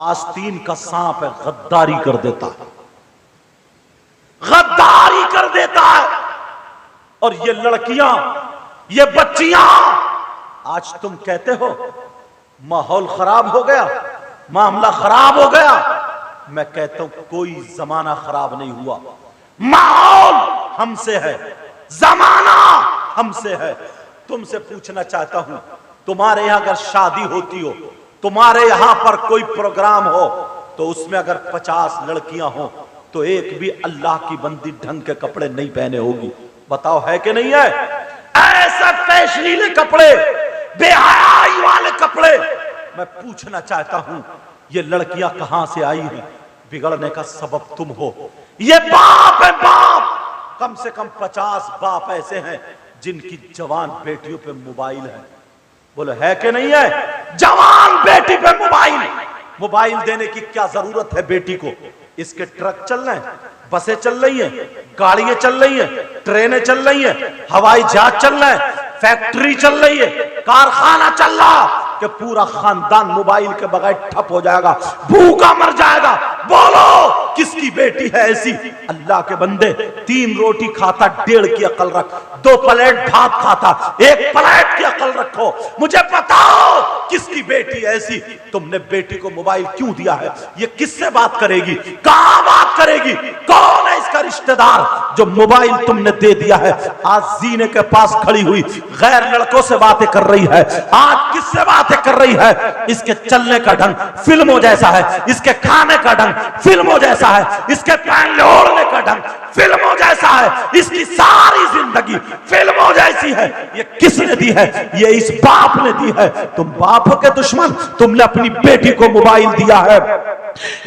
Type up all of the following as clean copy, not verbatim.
आस्तीन का सांप है, गद्दारी कर देता है, गद्दारी कर देता है। और ये लड़कियां, ये बच्चियां, आज तुम कहते हो माहौल खराब हो गया, मामला खराब हो गया। मैं कहता हूं कोई जमाना खराब नहीं हुआ, माहौल हमसे है, जमाना हमसे है। तुमसे पूछना चाहता हूं, तुम्हारे यहां अगर शादी होती हो, तुम्हारे यहां पर कोई प्रोग्राम हो, तो उसमें अगर 50 लड़कियां हो तो एक भी अल्लाह की बंदी ढंग के कपड़े नहीं पहने होगी। बताओ है कि नहीं है? ऐसे फैशनीले कपड़े, बेहयाई वाले कपड़े। मैं पूछना चाहता हूं, ये लड़कियां कहां से आई हैं? बिगड़ने का सबब तुम हो। ये बाप है, बाप। कम से कम 50 बाप ऐसे हैं जिनकी जवान बेटियों पे मोबाइल है। बोलो है कि नहीं है? जवान बेटी पे मोबाइल। मोबाइल देने की क्या जरूरत है बेटी को? इसके ट्रक चल रहे हैं, बसें चल रही हैं, गाड़ियां चल रही हैं, ट्रेनें चल रही हैं, हवाई जहाज चल रहे हैं, फैक्ट्री चल रही है, कारखाना चल रहा, कि पूरा खानदान मोबाइल के बगैर ठप हो जाएगा, भूखा मर जाएगा। बोलो किसकी बेटी है ऐसी? अल्लाह के बंदे, 3 रोटी खाता 1.5 की अकल रख, 2 प्लेट भात खाता 1 प्लेट की अकल रखो। मुझे बताओ किसकी बेटी है ऐसी? तुमने बेटी को मोबाइल क्यों दिया है? ये किससे बात करेगी? कहां बात करेगी? कौन है इसका रिश्तेदार जो मोबाइल तुमने दे दिया है? आज जीने के पास खड़ी हुई गैर लड़कों से बातें कर रही है। आज किससे बातें कर रही है? इसके चलने का ढंग फिल्मों जैसा है, इसके खाने का ढंग फिल्मों जैसा है, इसके पहनने ओढ़ने का ढंग फिल्मों जैसा है, इसकी सारी जिंदगी फिल्मों जैसी है। ये किसने दी है? ये इस बाप ने दी है। तुम बाप के दुश्मन, तुमने अपनी बेटी को मोबाइल दिया है।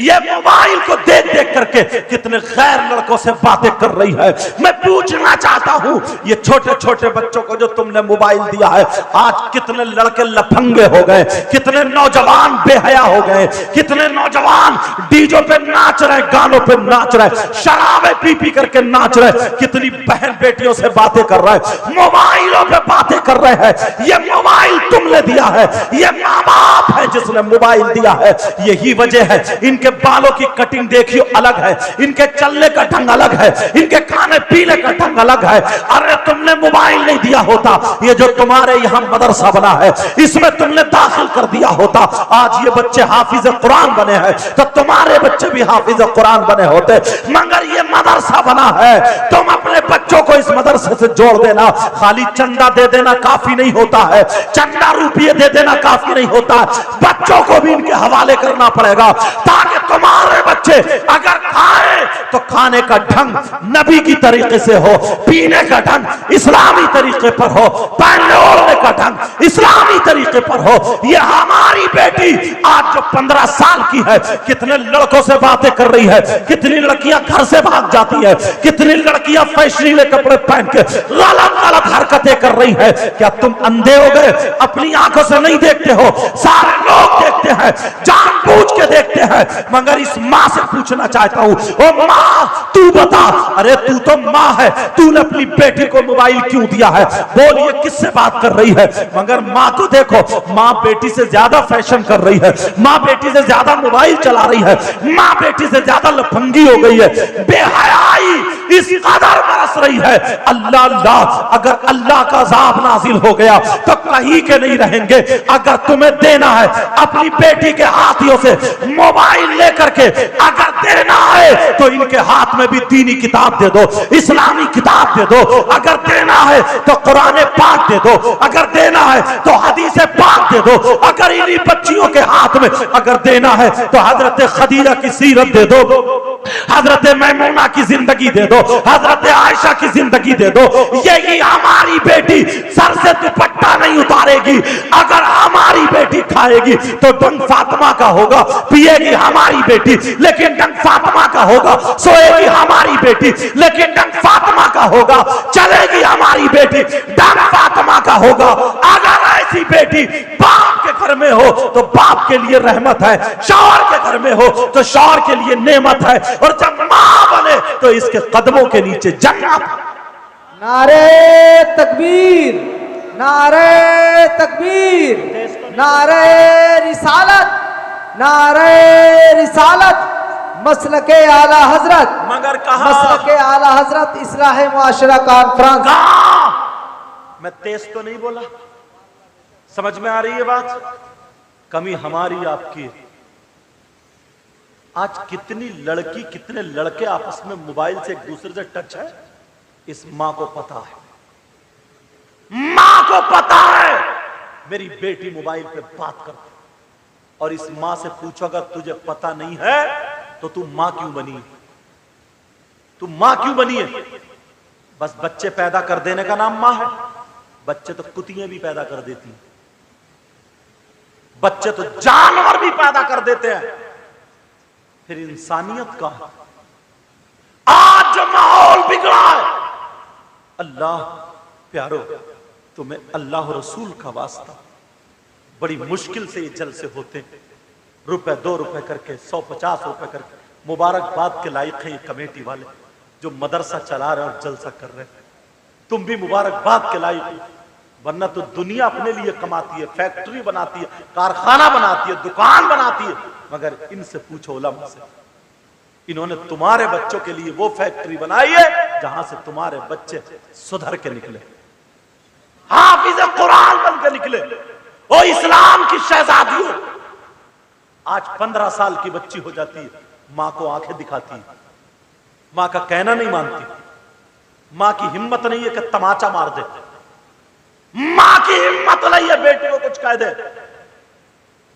ये मोबाइल को देख देख करके कितने गैर लड़कों से बातें कर रही है। मैं पूछना चाहता हूं, ये छोटे छोटे बच्चों को जो तुमने मोबाइल दिया है, आज कितने लड़के लफंगे हो गए, कितने नौजवान बेहया हो गए, कितने नौजवान डीजो पे नाच रहे, गानों पे नाच रहे, शराबे पी पी करके नाच रहे, कितनी बहन बेटियों से बातें कर रहे, मोबाइलों पे बातें कर रहे हैं। ये मोबाइल तुमने दिया है, ये माँ बाप है जिसने मोबाइल दिया है। यही वजह है इनके बालों की कटिंग देखियो अलग है, इनके चलने का ढंग अलग है, इनके खाने पीने का ढंग अलग है। अरे तुमने मोबाइल नहीं दिया होता, ये जो तुम्हारे यहाँ मदरसा बना है इसमें तुमने दाखिल कर दिया होता, आज ये बच्चे हाफिज कुरान बने हैं, तो तुम्हारे बच्चे भी हाफिज कुरान बने होते। मगर ये मदरसा बना है, तुम अपने बच्चों को इस मदरसे से जोड़ देना। खाली चंदा दे देना काफी नहीं होता है, चंदा रुपये दे देना काफी नहीं होता है, बच्चों को भी इनके हवाले करना पड़ेगा, ताकि तुम्हारे बच्चे अगर खाए तो खाने का ढंग नबी की तरीके से हो, पीने का ढंग इस्लामी तरीके पर हो, पहनने ओढ़ने का ढंग इस्लामी तरीके पर हो। ये हमारी बेटी आज जो 15 साल की है, कितने लड़कों से बातें कर रही है, कितनी लड़कियां घर से भाग जाती है, कितनी लड़कियां फैशनीले कपड़े पहन के गलत गलत हरकतें कर रही है। क्या तुम अंधे हो गए? अपनी आंखों से नहीं देखते हो? सारे लोग देखते हैं, जानबूझ के देखते हैं। मगर इस माँ से पूछना चाहता हूँ, ओ माँ तू बता, अरे तू तो माँ है, तूने अपनी बेटी को मोबाइल क्यों दिया है? बोल ये किससे बात कर रही है? मगर माँ को देखो, माँ बेटी से ज्यादा फैशन कर रही है, माँ बेटी से ज्यादा मोबाइल चला रही है, माँ बेटी से ज्यादा लफंगी हो गई है, बेहयाई इस कदर बरस रही है। अल्लाह अल्लाह, अगर अल्लाह का अज़ाब नाजिल हो गया तो कहीं के नहीं रहेंगे। अगर तुम्हें देना है अपनी बेटी के हाथियों से मोबाइल लेकर के, अगर देना है तो इनके हाथ में भी दीनी किताब दे दो, इस्लामी किताब दे दो। अगर देना है तो कुरान पाक दे दो, अगर देना है तो हदीस पाक दे दो। अगर इन्हीं बच्चियों के हाथ में अगर देना है तो हजरत खदीजा की सीरत दे दो, हजरत मैमूना की जिंदगी दे दो, हजरत आयशा की जिंदगी दे दो। यही हमारी बेटी सर से दुपट्टा नहीं उतारेगी। अगर हमारी बेटी खाएगी तो डंग फातिमा का होगा, पिएगी हमारी बेटी लेकिन डंग फातिमा का होगा, सोएगी हमारी बेटी लेकिन डंग फातिमा का होगा, चलेगी हमारी बेटी डंग फातिमा का होगा। अगर ऐसी बेटी बाप के घर में हो तो बाप के लिए रहमत है, शौहर के घर में हो तो शौहर के लिए नेमत है, और जब मां बने तो इसके कदमों के नीचे जन्नत। नारे तकबीर, नारे तकबीर, नारे रिसालत, नारे रिसालत मसलके आला हजरत, मगर कहा मसलके आला हजरत इस्लाह मुआशरा कॉन्फ्रेंस। मैं तेज तो नहीं बोला? समझ में आ रही है बात? कमी हमारी आपकी। आज कितनी लड़की कितने लड़के आपस में मोबाइल से एक दूसरे से टच है, इस मां को पता है। मां को पता है मेरी बेटी मोबाइल पे बात करती, और इस मां से पूछो अगर तुझे पता नहीं है तो तू मां क्यों बनी? तू मां क्यों बनी है? बस बच्चे पैदा कर देने का नाम मां है? बच्चे तो कुतियां भी पैदा कर देती हैं, बच्चे तो जानवर भी पैदा कर देते हैं, फिर इंसानियत का आज जो माहौल बिगड़ा है। अल्लाह प्यारो, तुम्हें अल्लाह रसूल का वास्ता, बड़ी मुश्किल से ये जलसे होते हैं, रुपए 2 रुपए करके 150 रुपए करके। मुबारकबाद के लायक है ये कमेटी वाले जो मदरसा चला रहे और जलसा कर रहे हैं। तुम भी मुबारकबाद के लायक हो, वरना तो दुनिया अपने लिए कमाती है, फैक्ट्री बनाती है, कारखाना बनाती है, दुकान बनाती है। मगर इनसे पूछो उलमा से, इन्होंने तुम्हारे बच्चों के लिए वो फैक्ट्री बनाई है जहां से तुम्हारे बच्चे सुधर के निकले, हाफिज कुरान बन के निकले। ओ इस्लाम की शहजादियों, आज 15 साल की बच्ची हो जाती है, मां को आंखें दिखाती है, मां का कहना नहीं मानती, मां की हिम्मत नहीं है कि तमाचा मार दे, मां की हिम्मत नहीं है बेटी को कुछ कह दे।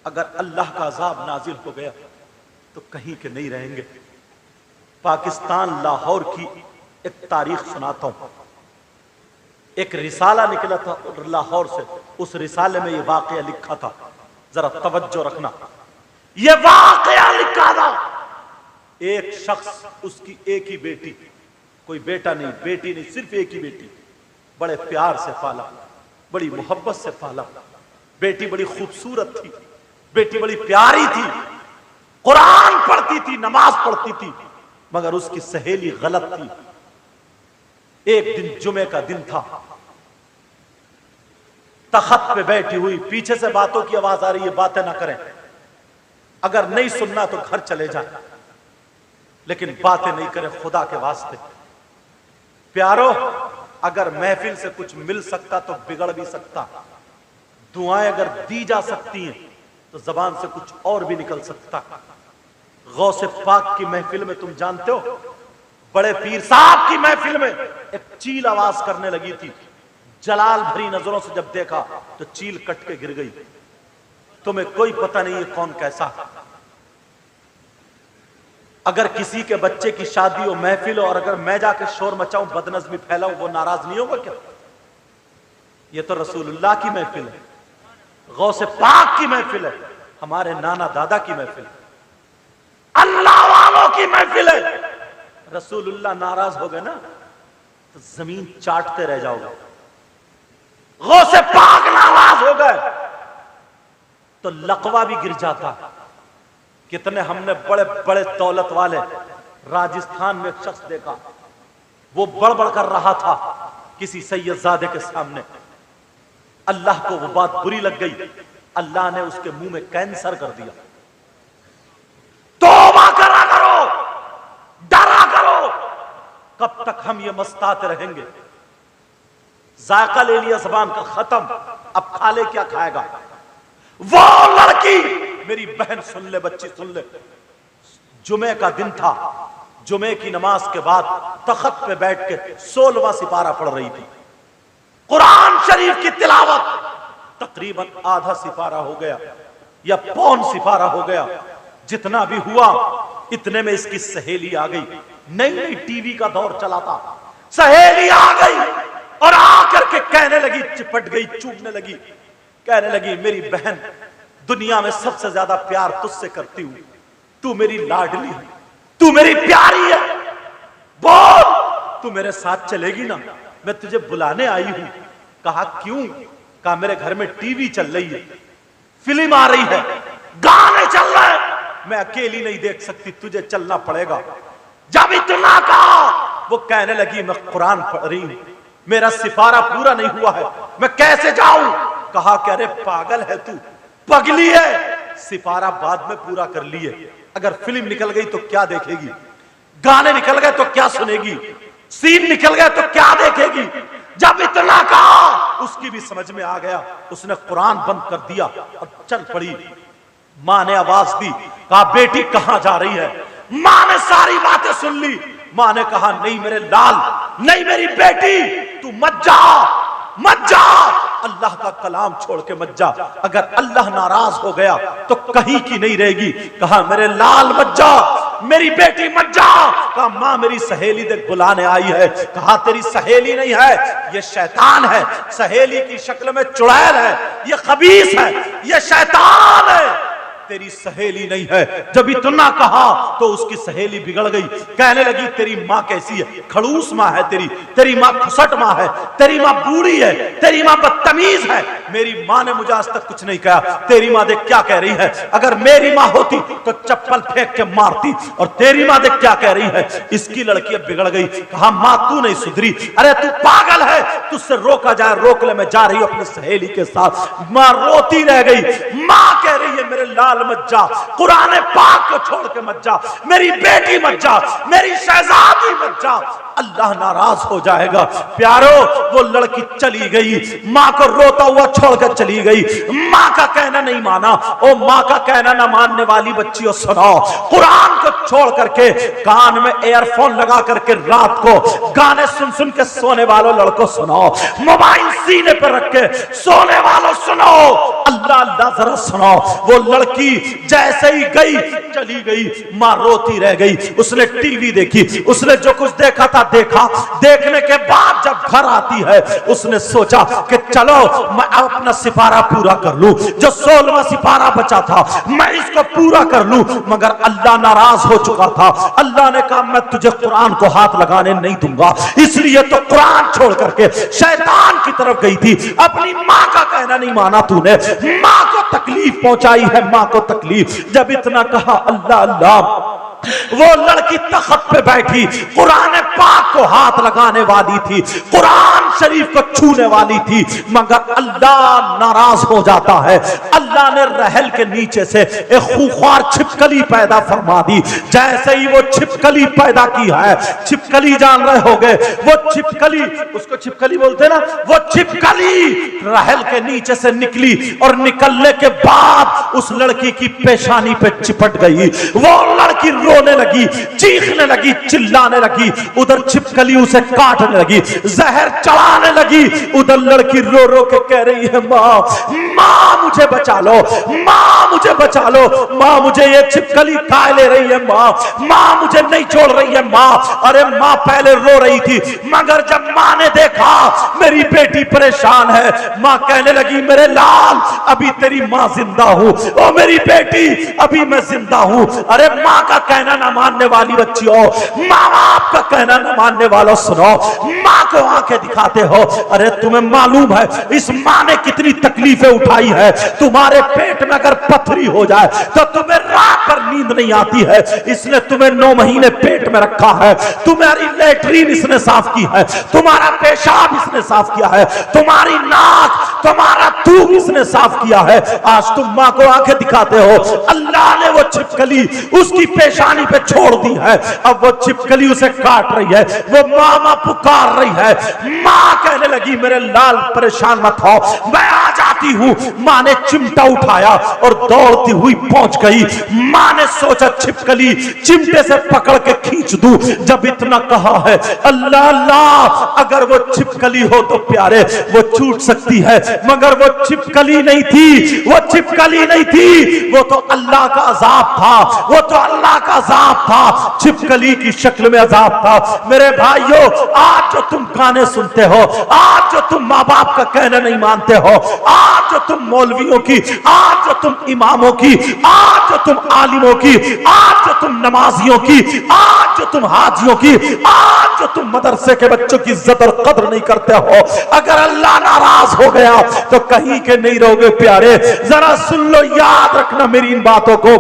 अगर अल्लाह का अजाब नाजिल हो गया तो कहीं के नहीं रहेंगे। पाकिस्तान लाहौर की एक तारीख सुनाता हूं। एक रिसाला निकला था लाहौर से, उस रिसाले में यह वाकया लिखा था, जरा तवज्जो रखना। यह वाकया लिखा था, एक शख्स, उसकी एक ही बेटी, कोई बेटा नहीं, बेटी नहीं, सिर्फ एक ही बेटी, बड़े प्यार से पाला, बड़ी मोहब्बत से पाला। बेटी बड़ी खूबसूरत थी, बेटी बड़ी प्यारी थी, कुरान पढ़ती थी, नमाज पढ़ती थी, मगर उसकी सहेली गलत थी। एक दिन जुमे का दिन था, तख्त पे बैठी हुई, पीछे से बातों की आवाज आ रही है, बातें ना करें, अगर नहीं सुनना तो घर चले जाए, लेकिन बातें नहीं करें खुदा के वास्ते। प्यारो, अगर महफिल से कुछ मिल सकता तो बिगड़ भी सकता, दुआएं अगर दी जा सकती हैं तो जबान से कुछ और भी निकल सकता। गौसे पाक की महफिल में तुम जानते हो, बड़े पीर साहब की महफिल में एक चील आवाज करने लगी थी। जलाल भरी नजरों से जब देखा तो चील कट के गिर गई। तुम्हें कोई पता नहीं है कौन कैसा। अगर किसी के बच्चे की शादी हो, महफिल हो, और अगर मैं जाके शोर मचाऊं, बदनज़मी फैलाऊं, वो नाराज नहीं होगा क्या? ये तो रसूलुल्लाह की महफिल है, गौसे पाक की महफिल है, हमारे नाना दादा की महफिल है, अल्लाह वालों की महफिल है। रसूलुल्लाह नाराज हो गए ना तो जमीन चाटते रह जाओगे। गौसे पाक नाराज हो गए तो लकवा भी गिर जाता। कितने हमने बड़े बड़े दौलत वाले, राजस्थान में एक शख्स देखा, वो बड़बड़ कर रहा था किसी सैयदजादे के सामने। अल्लाह को वो बात बुरी लग गई, अल्लाह ने उसके मुंह में कैंसर कर दिया। तौबा करा करो, डरा करो, कब तक हम ये मस्ताते रहेंगे? जायका ले लिया जबान का, खत्म, अब खा ले क्या खाएगा? वो लड़की, मेरी बहन सुन ले, बच्ची सुन ले, जुमे का दिन था, जुमे की नमाज के बाद तख्त पे बैठ के 16वां सिपारा पढ़ रही थी। कुरान शरीफ की तिलावत, तकरीबन आधा सिपारा हो गया या पौन सिपारा हो गया, जितना भी हुआ इतने में इसकी सहेली आ गई। नई नई टीवी का दौर चला था, सहेली आ गई और आकर के कहने लगी, चिपट गई, चूमने लगी, कहने लगी, मेरी बहन, दुनिया में सबसे ज्यादा प्यार तुझसे करती हूं, तू मेरी लाडली है, तू मेरी प्यारी है, बोल तू मेरे साथ चलेगी ना? मैं तुझे बुलाने आई हूं। कहा क्यों? कहा मेरे घर में टीवी चल रही है, फिल्म आ रही है, गाने चल रहे हैं, मैं अकेली नहीं देख सकती, तुझे चलना पड़ेगा। जब इतना कहा, वो कहने लगी, मैं कुरान पढ़ रही हूं, मेरा सिपारा पूरा नहीं हुआ है, मैं कैसे जाऊं? कहा कि अरे पागल है तू, पगली है, सिपारा बाद में पूरा कर लिए। अगर फिल्म निकल गई तो क्या देखेगी, गाने निकल गए तो क्या सुनेगी, सीन निकल गए तो क्या देखेगी। जब इतना कहा उसकी भी समझ में आ गया, उसने कुरान बंद कर दिया और चल पड़ी। मां ने आवाज दी, कहा बेटी कहां जा रही है। मां ने सारी बातें सुन ली। मां ने कहा नहीं मेरे लाल, नहीं मेरी बेटी, तू मत जा, मत जा, अल्लाह का कलाम छोड़ के मत जा। अगर अल्लाह नाराज हो गया तो कहीं की नहीं रहेगी। कहा मेरे लाल मत जा, मेरी बेटी मत जा। कहा मां मेरी सहेली देख बुलाने आई है। कहा तेरी सहेली नहीं है, ये शैतान है, सहेली की शक्ल में चुड़ैल है, ये खबीस है, ये शैतान है, तेरी सहेली नहीं है। जब इतना कहा तो उसकी सहेली बिगड़ गई। कहने लगी तेरी माँ कैसी है, खड़ूस माँ है तेरी, तेरी माँ खसट माँ है, तेरी माँ बूढ़ी है, तेरी माँ बदतमीज है। मेरी माँ ने मुझे आज तक कुछ नहीं कहा, तेरी माँ देख क्या कह रही है। अगर मेरी माँ होती तो चप्पल फेंक के मारती, और तेरी माँ देख क्या कह रही है। इसकी लड़की अब बिगड़ गई। कहा माँ तू नहीं सुधरी, अरे तू पागल है, तुझसे रोका जाए रोक ले, मैं जा रही हूं अपनी सहेली के साथ। माँ रोती रह गई। माँ कह रही है मेरे लाल मत जा, कुरान पाक को छोड़ के मत जा, मेरी बेटी मत जा, मेरी शहजादी मत जा, अल्लाह नाराज हो जाएगा। प्यारो वो लड़की चली गई, माँ को रोता हुआ छोड़कर चली गई। माँ का कहना नहीं माना। ओ माँ का कहना ना मानने वाली बच्चियों सुनो, कुरान को छोड़ करके कान में एयरफोन लगा करके रात को गाने सुन सुन के सोने वालों लड़कों सुनो, मोबाइल सीने पर रख के सोने वालों सुनो, अल्लाह अल्लाह जरा सुनो। वो लड़की जैसे ही गई चली गई, मां रोती रह गई। उसने टीवी देखी, उसने जो कुछ देखा था देखा। देखने के बाद जब घर आती है उसने सोचा कि चलो मैं अपना सिपारा पूरा कर लूं, जो 16वां सिपारा बचा था मैं इसको पूरा कर लूं। मगर अल्लाह नाराज हो चुका था। अल्लाह ने कहा मैं तुझे कुरान को हाथ लगाने नहीं दूंगा। इसलिए तो कुरान छोड़ करके शैतान की तरफ गई थी। अपनी मां का कहना नहीं माना तूने, मां को तकलीफ पहुंचाई है, मां को तकलीफ। जब इतना कहा अल्लाह अल्लाह, वो लड़की तख्त पे बैठी कुरान पाक को हाथ लगाने वाली थी, कुरान शरीफ को छूने वाली थी, मगर अल्लाह नाराज हो जाता है। अल्लाह ने रहल के नीचे से एक खूंखार छिपकली पैदा फरमा दी। जैसे ही वो छिपकली पैदा की है, छिपकली जान रहे होगे, वो छिपकली, उसको छिपकली बोलते ना, वो छिपकली रहल के नीचे से निकली और निकलने के बाद उस लड़की की पेशानी पे चिपट गई। वो लड़की रोने लगी, चीखने लगी, चिल्लाने लगी। उधर छिपकली उसे काटने लगी, जहर चढ़ाने लगी। उधर लड़की रो रो के कह रही है माँ, माँ मुझे बचा लो, माँ मुझे बचा लो, माँ मुझे ये छिपकली खा ले रही है, माँ माँ मुझे नहीं छोड़ रही है माँ। अरे माँ पहले रो रही थी, मगर जब माँ ने देखा मेरी बेटी परेशान है, माँ कहने लगी मेरे लाल अभी तेरी माँ जिंदा हूँ, ओ मेरी बेटी अभी मैं जिंदा हूँ। अरे माँ का कहना ना मानने वाली बच्चियों, माँ बाप का कहना ना मानने वालों सुनो, माँ को आंखें दिखाते हो। अरे तुम्हें मालूम है इस माँ ने कितनी तकलीफें उठाई है। तुम्हारे पेट में अगर पथरी हो जाए तो तुम्हें रात भर नींद नहीं आती है। इसने तुम्हें 9 महीने पेट में रखा है, तुम्हारी लेटरीन इसने साफ की है, तुम्हारा पेशाब इसने साफ किया है, तुम्हारी नाक, तुम्हारा थूक इसने साफ किया है। आज तुम माँ को आंखें दिखाते हो। अल्लाह ने वो छिपकली उसकी पेशानी पे छोड़ दी है। अब वो छिपकली उसे काट रही है, वो मामा पुकार रही है। माँ कहने लगी मेरे लाल परेशान मत हो, मैं आ जाती हूँ। माँ ने चिमटा उठाया और दौड़ती हुई पहुंच गई। माँ ने सोचा छिपकली चिमटे से पकड़ के खींच दूं। जब इतना कहा है अल्लाह अल्लाह, अगर वो छिपकली हो तो प्यारे वो छूट सकती है, मगर वो छिपकली नहीं थी, वो छिपकली नहीं थी, वो तो अल्लाह का अजाब था, वो तो अल्लाह का अजाब था, छिपकली की शक्ल में अजाब था। मेरे भाइयों आज जो तुम गाने सुनते हो, आज जो तुम माँ बाप का कहना नहीं मानते हो, आज जो तुम मौलवियों की, आज जो तुम इमामों की, आज जो तुम आलिमों की, आज जो तुम नमाजियों की, आज जो तुम हाजियों की, आज जो तुम मदरसे के बच्चों की इज्जत और कद्र नहीं करते हो, अगर अल्लाह नाराज हो गया तो कहीं के नहीं रहोगे प्यारे। जरा सुन लो, याद रखना मेरी इन बातों को।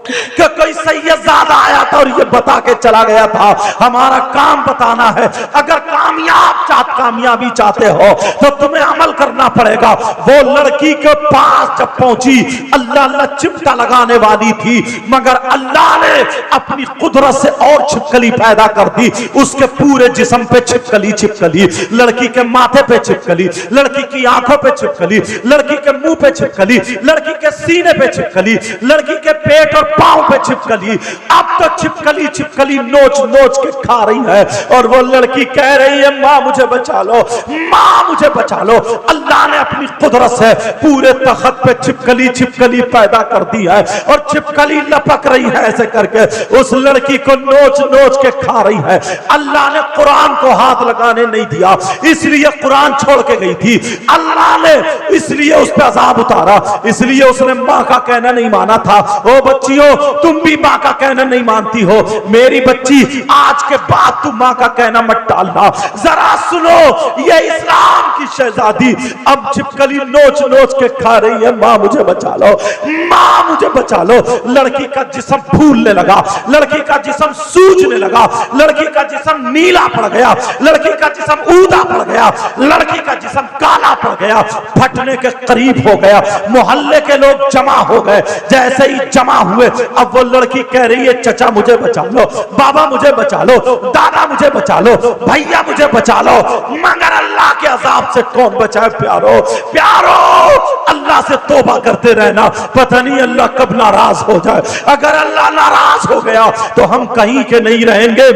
कि कोई सैयदजादा आया था और ये बता के चला गया था हमारा काम बताना है। अगर कामयाबी चाहते हो तो तुम्हें अमल करना पड़ेगा। वो लड़की के पास जब पहुंची, अल्लाह अल्लाह चिमटा लगाने वाली थी, मगर अल्लाह ने अपनी कुदरत से और छिपकली पैदा कर दी। उसके पूरे जिस्म पे छिपकली, लड़की के माथे पे छिपकली, लड़की की आंखों पे छिपकली, लड़की के मुंह पे छिपकली, लड़की के सीने पे छिपकली, लड़की के पेट और पांव पे छिपकली। अब तो छिपकली नोच के खा रही है और वो लड़की कह रही है मां मुझे बचा लो, मां मुझे बचा लो। अल्लाह ने अपनी कुदरत से पूरे तख्त पे छिपकली पैदा कर दी है और छिपकली लपक रही है ऐसे करके उस लड़की को नोच के खा रही है। अल्लाह ने कुरान को हाथ लगाने नहीं दिया, इसलिए कुरान छोड़ के गई थी। अल्लाह ने इसलिए उस पर अजाब उतारा, इसलिए उसने मां का कहना नहीं माना था। ओ बच्चियों, तुम भी मां का कहना नहीं मानती हो। मेरी बच्ची, आज के बाद तुम मां का कहना मत टालना। जरा सुनो, ये इस्लाम की शहजादी अब छिपकली नोच के खा रही है, मां मुझे बचा लो, मां मुझे बचा लो। लड़की का जिस्म फूलने लगा, लड़की का जिस्म सूजने लगा, लड़की का जिस्म नीला पड़ गया, लड़की का जिस्म ऊदा पड़ गया, लड़की का जिस्म काला पड़ गया, फटने के करीब हो गया। मोहल्ले के लोग जमा हो गए। जैसे ही जमा हुए, अब वो लड़की कह रही है चचा मुझे बचा लो, बाबा मुझे बचा लो, दादा मुझे बचा लो, भैया मुझे बचा लो। मगर अल्लाह के अजाब से कौन बचाए? प्यारो अल्लाह से तौबा करते रहना, पता नहीं अल्लाह कब नाराज हो जाए। अगर अल्लाह नाराज हो गया तो हम कहीं के नहीं रहेंगे।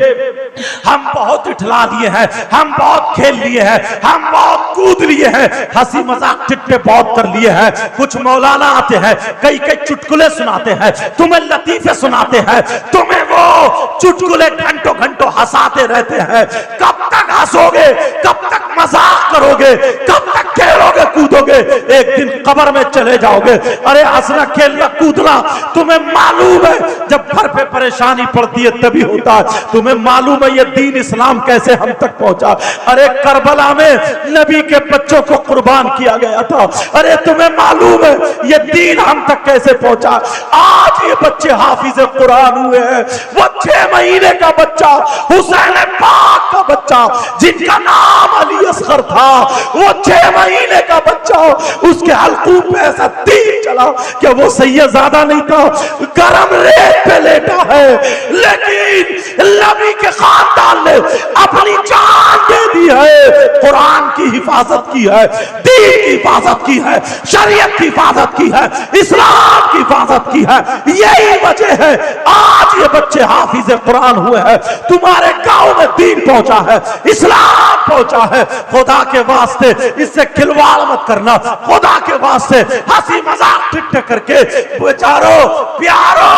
हम बहुत इठला लिए हैं, हम बहुत खेल लिए हैं, हम बहुत कूद लिए हैं, हंसी मजाक टिट्टे बहुत कर लिए हैं। कुछ मौलाना आते हैं, कई चुटकुले सुनाते हैं, तुम्हें लतीफे सुनाते हैं, तुम्हें वो चुटकुले घंटों हंसाते रहते हैं। कब तक हंसोगे? कब तक मजाक करोगे? कब तक खेलोगे कूदोगे? एक दिन कब्र में चले जाओगे। अरे हंसना खेलना कूदना तुम्हें मालूम है, जब घर पे परेशानी पड़ती है तभी होता है। तुम्हें मालूम है ये दीन इस्लाम कैसे हम तक पहुंचा? अरे करबला में नबी के बच्चों को कुर्बान किया गया था। अरे तुम्हें मालूम है ये दीन हम तक कैसे पहुंचा? आज ये बच्चे हाफिज कुरान हुए हैं। वो 6 महीने का बच्चा, हुसैन पाक का बच्चा जिनका नाम अली असगर था, वो 6 महीने का बच्चा, उसके हल्कूम में ऐसा तीर चला कि वो सैयदजादा नहीं था, गरम रेत पे लेटा है। लेकिन नबी के खानदान ने अपनी जान दे दी है, कुरान की हिफाजत की है, दीन की हिफाजत की है, शरीयत की हिफाजत की है, इस्लाम की हिफाजत की है। यही वजह है आज ये बच्चे हाफिज कुरान हुए हैं। तुम्हारे गांव में दीन पहुंचा है, इस्लाम पहुंचा है। खुदा के वास्ते इससे खिलवाड़ मत करना, खुदा के वास्ते हंसी मजाक टिट्टे करके बेचारो प्यारो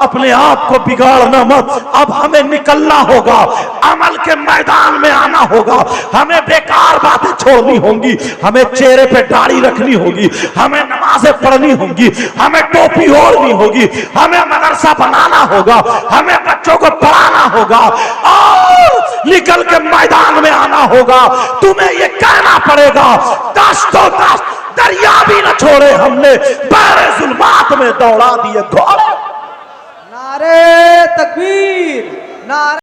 अपने आप को बिगाड़ना मत। अब हमें निकलना होगा, अमल के मैदान में आना होगा, हमें बेकार बातें छोड़नी होंगी, हमें चेहरे पे दाढ़ी रखनी होगी, हमें नमाजें पढ़नी होंगी, हमें टोपी ओढ़नी होगी, हमें मदरसा बनाना होगा, हमें बच्चों को पढ़ाना होगा और निकल के मैदान में आना होगा। तुम्हें ये कहना पड़ेगा, दस्तों दस्त दरिया भी न छोड़े हमने, बारे जुल्मात में दौड़ा दिए घोड़े। नारे तकबीर, नारे